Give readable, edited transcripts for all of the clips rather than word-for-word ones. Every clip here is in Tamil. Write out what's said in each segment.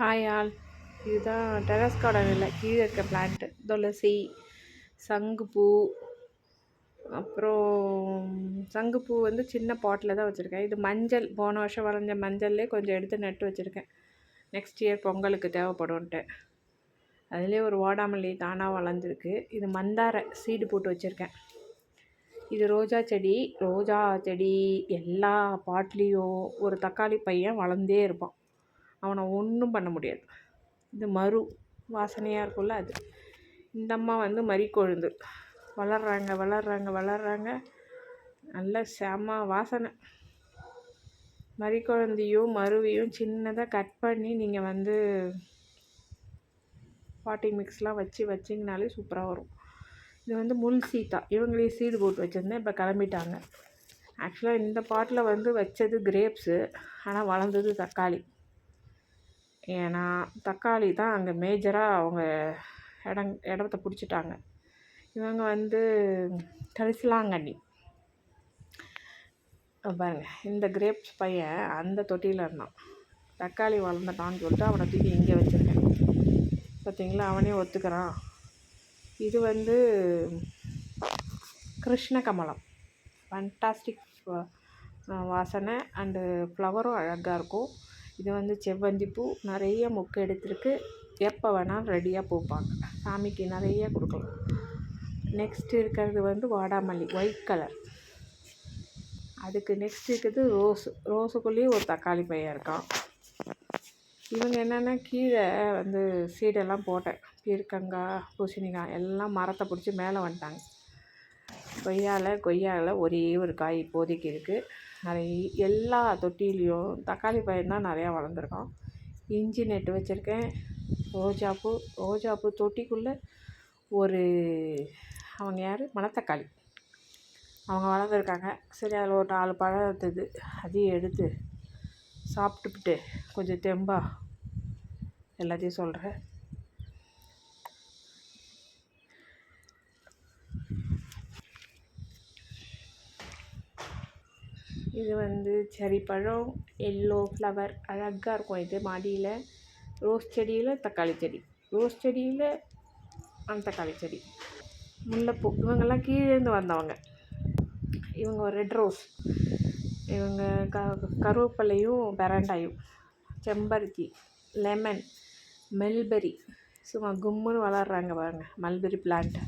Hi all. இதுதான் டெரஸ் கார்டன் இல்லை, கீழே இருக்க பிளான்ட்டு. துளசி, சங்குப்பூ, அப்புறம் சங்குப்பூ வந்து சின்ன பாட்டில் தான் வச்சுருக்கேன். இது மஞ்சள், போன வருஷம் வளைஞ்ச மஞ்சள்லே கொஞ்சம் எடுத்து நட்டு வச்சுருக்கேன். நெக்ஸ்ட் இயர் பொங்கலுக்கு தேவைப்படும்ன்ட்டு. அதுலேயே ஒரு வாடாமல்லி தானாக வளர்ந்துருக்கு. இது மந்தாரை சீடு போட்டு வச்சுருக்கேன். இது ரோஜா செடி எல்லா பாட்லேயும் ஒரு தக்காளி பையன் வளர்ந்தே இருப்பான். அவனை ஒன்றும் பண்ண முடியாது. இது மரு வாசனையாக இருக்கும்ல அது. இந்த அம்மா வந்து மரிக்கொழுந்து வளர்றாங்க. நல்ல செம வாசனை. மரிக்கொழுந்தையும் மருவையும் சின்னதாக கட் பண்ணி நீங்கள் வந்து பாட்டி மிக்ஸ்லாம் வச்சிங்கனாலே சூப்பராக வரும். இது வந்து முள் சீத்தா. இவங்களே சீடு போட்டு வச்சுருந்தேன், இப்போ கிளம்பிட்டாங்க. ஆக்சுவலாக இந்த பாட்டில் வந்து வச்சது கிரேப்ஸு, ஆனால் வளர்ந்தது தக்காளி. ஏன்னா தக்காளி தான் அங்கே மேஜராக அவங்க இடத்த பிடிச்சிட்டாங்க. இவங்க வந்து கரிசலாங்கண்ணி பாருங்கள். இந்த கிரேப்ஸ் பையன் அந்த தொட்டியில் இருந்தான். தக்காளி வளர்ந்துட்டான்னு சொல்லிட்டு அவனை தூக்கி இங்கே வச்சுருக்கேன். பார்த்தீங்களா, அவனே ஒத்துக்கிறான். இது வந்து கிருஷ்ண கமலம். ஃபண்டாஸ்டிக் வாசனை அண்டு ஃப்ளவரும் அழகாக இருக்கும். இது வந்து செவ்வந்தி பூ நிறைய மொக்கு எடுத்துருக்கு. எப்போ வேணாலும் ரெடியாக பூப்பாங்க. சாமிக்கு நிறைய கொடுக்கலாம். நெக்ஸ்ட் இருக்கிறது வந்து வாடாமல்லி, ஒயிட் கலர். அதுக்கு நெக்ஸ்ட் இருக்கிறது ரோஸுக்குள்ளேயும் ஒரு தக்காளி பையன் இருக்கான். இவங்க என்னென்னா கீழே வந்து சீடெல்லாம் போட்டேன். பீர்க்கங்காய், பூசணிக்காய் எல்லாம் மரத்தை பிடிச்சி மேலே வந்துட்டாங்க. கொய்யாவில் ஒரே ஒரு காய் இப்போதைக்கு இருக்குது. எல்லா தொட்டிலையும் தக்காளி பயிர் தான் நிறையா வளர்ந்துருக்கோம். இஞ்சி நட்டு வச்சுருக்கேன். ரோஜாப்பூ தொட்டிக்குள்ளே ஒரு அவங்க யார் மணத்தக்காளி அவங்க வளர்ந்துருக்காங்க. சரி, அதில் ஒரு 4 பழம் இருந்தது, அதையும் எடுத்து சாப்பிட்டுக்கிட்டு கொஞ்சம் தெம்பா எல்லாத்தையும் சொல்கிறேன். இது வந்து செரி பழம், எல்லோ ஃப்ளவர் அழகாக இருக்கும். இது மாடியில் ரோஸ் செடியில் தக்காளி செடி, ரோஸ் செடியில் தக்காளி செடி, முல்லைப்பூ. இவங்கெல்லாம் கீழேருந்து வந்தவங்க. இவங்க ஒரு ரெட் ரோஸ், இவங்க கருவேப்பிலையும் பெரண்டாயும், செம்பருத்தி, லெமன், மல்பெரி. சும்மா கும்முன்னு வளர்கிறாங்க பாருங்கள் மல்பெரி பிளான்ட்டு.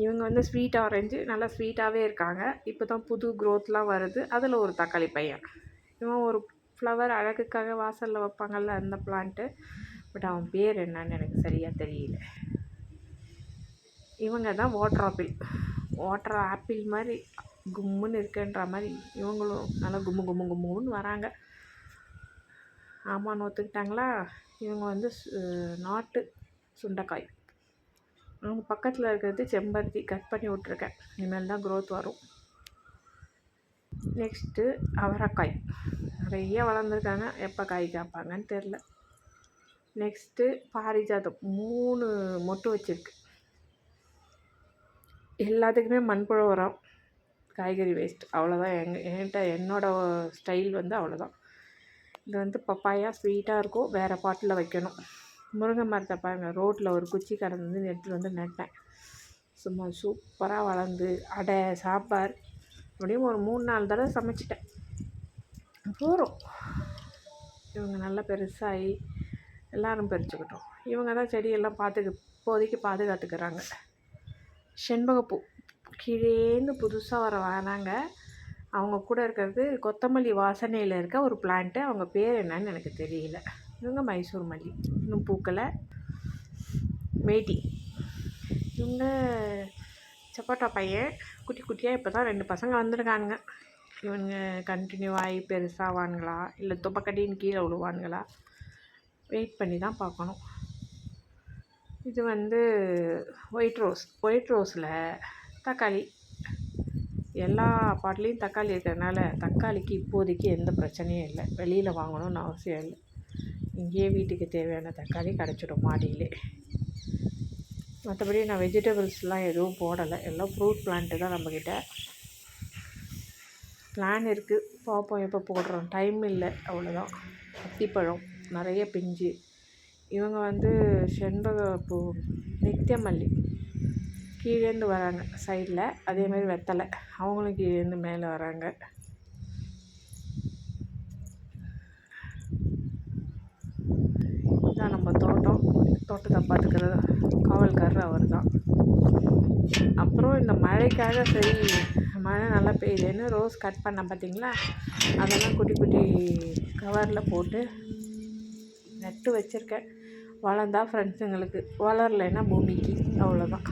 இவங்க வந்து ஸ்வீட் ஆரஞ்சு, நல்லா ஸ்வீட்டாகவே இருக்காங்க. இப்போ தான் புது க்ரோத்லாம் வருது. அதில் ஒரு தக்காளி பையன். இவன் ஒரு ஃப்ளவர் அழகுக்காக வாசலில் வைப்பாங்கள்ல அந்த பிளான்ட்டு. பட் அவன் பேர் என்னன்னு எனக்கு சரியாக தெரியல. இவங்க தான் வாட்டர் ஆப்பிள் மாதிரி கும்முன்னு இருக்குன்ற மாதிரி. இவங்களும் நல்லா கும்முன்னு வராங்க. ஆமான்னு ஒத்துக்கிட்டாங்களா. இவங்க வந்து நாட்டு சுண்டைக்காய். அவங்க பக்கத்தில் இருக்கிறது செம்பருத்தி. கட் பண்ணி விட்ருக்கேன், இனிமேல் தான் க்ரோத் வரும். நெக்ஸ்ட்டு அவரைக்காய் நிறைய வளர்ந்துருக்காங்க. எப்போ காய் காய்ப்பாங்கன்னு தெரில. நெக்ஸ்ட்டு பாரிஜாதம் 3 மொட்டு வச்சுருக்கு. எல்லாத்துக்குமே மண்புழு உரம், காய்கறி வேஸ்ட், அவ்வளோதான். என்கிட்ட என்னோடய ஸ்டைல் வந்து அவ்வளோதான். இது வந்து பப்பாயா ஸ்வீட்டாக இருக்கும். வேறு பாட்டில் வைக்கணும். முருங்கை மரத்தை பாருங்கள், ரோட்டில் ஒரு குச்சி கடந்து எடுத்துகிட்டு வந்து நட்டேன். சும்மா சூப்பராக வளர்ந்து அடை, சாம்பார் அப்படியும் ஒரு 3-4 தடவை சமைச்சிட்டேன். போகிறோம். இவங்க நல்லா பெருசாகி எல்லோரும் பறிச்சுக்கிட்டோம். இவங்க தான் செடியெல்லாம் இப்போதைக்கு பாதுகாத்துக்கிறாங்க. செண்பகப்பூ கீழேந்து புதுசாக வராங்க. அவங்க கூட இருக்கிறது கொத்தமல்லி வாசனையில் இருக்க ஒரு பிளான்ட்டு. அவங்க பேர் என்னன்னு எனக்கு தெரியல. இவங்க மைசூர் மல்லி, இன்னும் பூக்களை. மேட்டி, இவங்க சப்போட்டா பையன் குட்டியாக இப்போ தான் 2 பசங்க வந்திருக்கானுங்க. இவங்க கண்டினியூ ஆகி பெருசாவானுங்களா இல்லை துப்பக்கட்டின்னு கீழே விழுவானுங்களா வெயிட் பண்ணி தான் பார்க்கணும். இது வந்து ஒயிட் ரோஸில் தக்காளி. எல்லா பாட்லேயும் தக்காளி இருக்கிறதுனால தக்காளிக்கு இப்போதைக்கு எந்த பிரச்சனையும் இல்லை. வெளியில் வாங்கணும்னு அவசியம் இல்லை. இங்கேயே வீட்டுக்கு தேவையான தக்காளி கிடச்சிடும் மாடியிலே. மற்றபடி நான் வெஜிடபிள்ஸ்லாம் எதுவும் போடலை. எல்லாம் ஃப்ரூட் பிளான்ட்டு தான் நம்மக்கிட்ட. பிளான் இருக்குது, பார்ப்போம் எப்போ போடுறோம். டைம் இல்லை, அவ்வளோதான். அத்திப்பழம் நிறைய பிஞ்சு. இவங்க வந்து செண்பகப்பூ, நித்தியமல்லி கீழேருந்து வராங்க சைடில். அதேமாதிரி வெத்தலை அவங்களும் கீழேருந்து மேலே வராங்க. இதுதான் நம்ம தோட்டத்தை பார்த்துக்கிறது காவல்காரர் அவர் தான். அப்புறம் இந்த மழைக்காக சரி மழை நல்லா பெய்யுதுன்னு ரோஸ் கட் பண்ண பார்த்தீங்களா, அதெல்லாம் குட்டி குட்டி கவரில் போட்டு நட்டு வச்சுருக்கேன். வளர்ந்தா ஃப்ரெண்ட்ஸுங்களுக்கு, வளரலைன்னா பூமிக்கு, அவ்வளோதான்.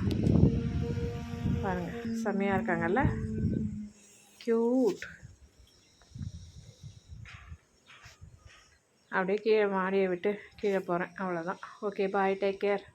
பாருங்கள் செம்மையாக இருக்காங்கல்ல, க்யூட். அப்படியே கீழே மாடியை விட்டு கீழே போகிறேன், அவ்வளோதான். ஓகே, பாய், டேக் கேர்.